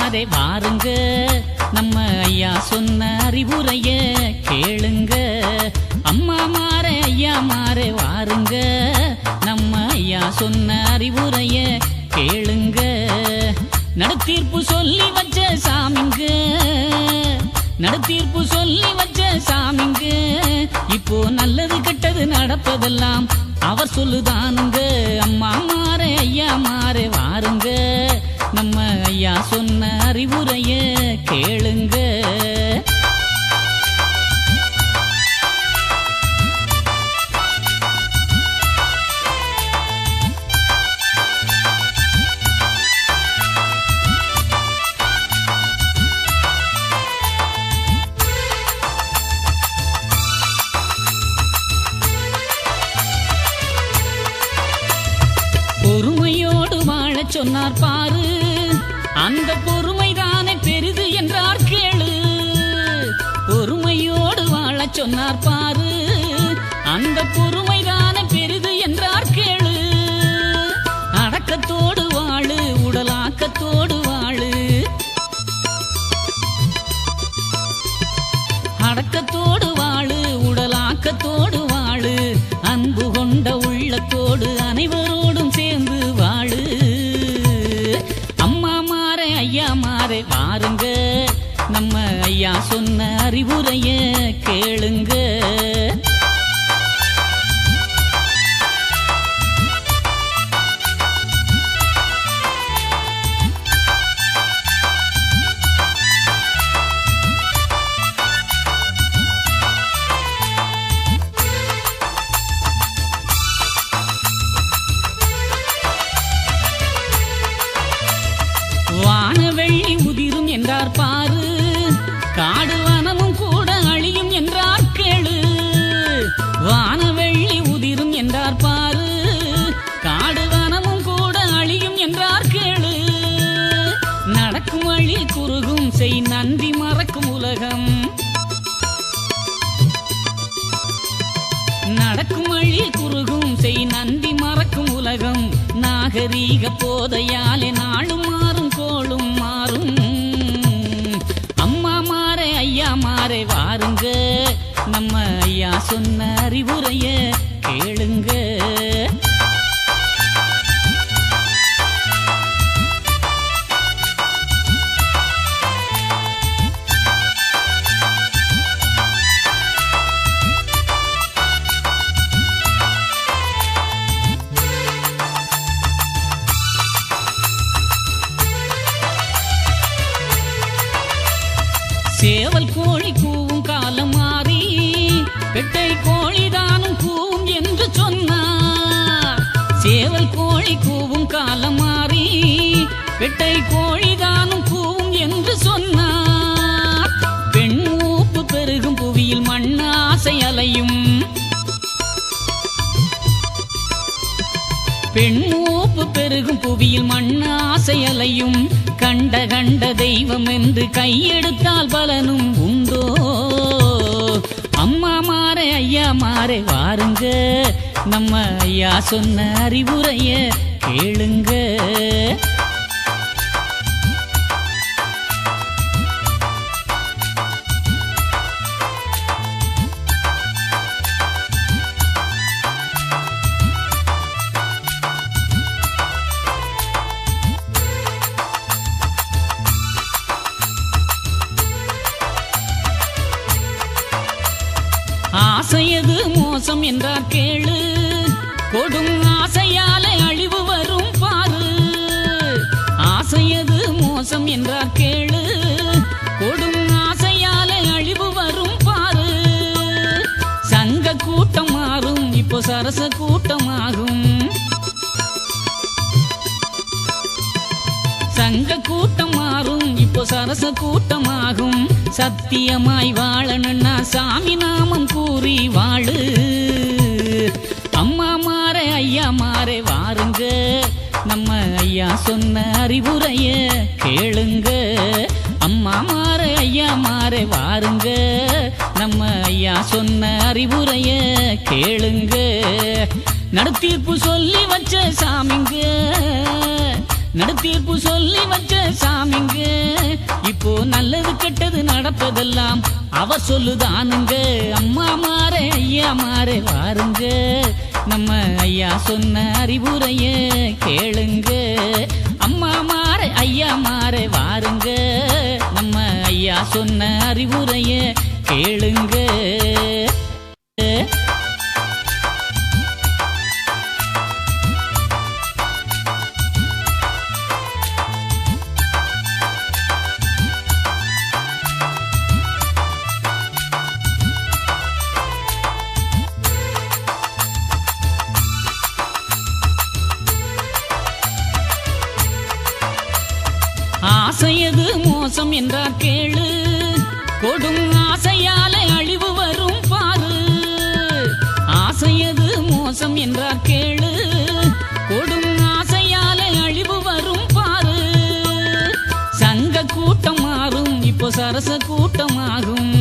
மாரே வாருங்க, நம்ம ஐயா சொன்ன அறிவுரைய கேளுங்க. அம்மா மாரே ஐயா மாரே வாருங்க, நம்ம ஐயா சொன்ன அறிவுரைய கேளுங்க. நடுத்தீர்ப்பு சொல்லி வச்ச சாமிங்க, நடுத்தீர்ப்பு சொல்லி வச்ச சாமிங்க. இப்போ நல்லது கெட்டது நடப்பதெல்லாம் அவர் சொல்லுதானுங்க. அம்மா மாரே ஐயா மாரே வாருங்க, நம்ம ஐயா சொன்ன அறிவுரைய கேளுங்க. பொறுமையோடு வாழச் சொன்னார் பாரு, அந்த பொறுமைதானே பெரிது என்றார் கேளு. பொறுமையோடு வாழச் சொன்னார் பாரு, அந்த பொறுமைதானே பெரிது என்றார் கேளு. அடக்கத்தோடு வாழு, உடலாக்கத்தோடு வாழு, அடக்கத்தோடு வாழு, உடலாக்கத்தோடு வாழு. அன்பு கொண்ட உள்ளத்தோடு அனைவரோடும் சேர்ந்து வாழு. அம்மா மாரே ஐயா மாரே வாருங்க, நம்ம ஐயா சொன்ன அறிவுரைய கேளுங்க. வானவெள்ளி உதிரும் என்றார் பாரு, காடு வனமும் கூட அழியும் என்றார் கேளு. வானவெள்ளி உதிரும் என்றார் பாரு, காடு வனமும் கூட அழியும் என்றார் கேளு. நடக்கும் வழி குறுகும், செய் நன்றி மறக்கும் உலகம். நடக்கும் வழி குறுகும், செய் நன்றி மறக்கும் உலகம். நாகரீக போதையாலே நாளும் மாறும், கோளும் மாறும். அம்மா மாரே ஐயா மாரே வாருங்க, நம்ம ஐயா சொன்ன அறிவுரைய கேளுங்க. சேவல் கோழி கூவும் காலம் மாறி, பெட்டை கோழிதானும் கூவும் என்று சொன்னார். சேவல் கோழி கூவும் காலம் மாறி, பெட்டை கோழிதானும் கூவும் என்று சொன்னார். பெண் ஊப்பு பெருகும் புவியில் மண்ணாசை அலையும், பெண் ஊப்பு பெருகும் புவியில் மண்ணாசை அலையும். கண்ட கண்ட தெய்வம் என்று கையெடுத்தால் பலனும் உண்டோ. அம்மா மாரே ஐயா மாரே வாருங்க, நம்ம ஐயா சொன்ன அறிவுரைய கேளுங்க. ஆசையது மோசம் என்றார் கேளு, கொடும் ஆசையாலே அழிவு வரும் பாரு. ஆசையது மோசம் என்றார் கேளு, கொடும் ஆசையாலே அழிவு வரும் பாரு. சங்க கூட்டம் மாறும், இப்போ சரச கூட்டமாகும். சங்க கூட்டம் மாறும், இப்போ சரச கூட்டமாகும். சத்தியமாய் வாழணும்னா சாமி நாமம் கூறி வாழு. அம்மா மாரே ஐயா மாரே வாருங்க, நம்ம ஐயா சொன்ன அறிவுரைய கேளுங்க. அம்மா மாரே ஐயா மாரே வாருங்க, நம்ம ஐயா சொன்ன அறிவுரைய கேளுங்க. நடுத்தீர்ப்பு சொல்லி வச்ச சாமிங்க, நடுத்தீர்ப்பு சொல்லி வச்ச சாமிங்க இப்போ நல்லது கெட்டது நடப்பதெல்லாம் அவர் சொல்லுதானுங்க. அம்மா மாறே ஐயா மாறே வாருங்க, நம்ம ஐயா சொன்ன அறிவுரைய கேளுங்க. அம்மா மாறே ஐயா மாறே வாருங்க, நம்ம ஐயா சொன்ன அறிவுரைய கேளுங்க. ஆசையது மோசம் என்றார் கேளு, கொடும் ஆசையாலே அழிவு வரும் பாரு. ஆசையது மோசம் என்றார் கேளு, கொடும் ஆசையாலே அழிவு வரும் பாரு. சங்க கூட்டம் மாறும் இப்போ சரச கூட்டமாகும்,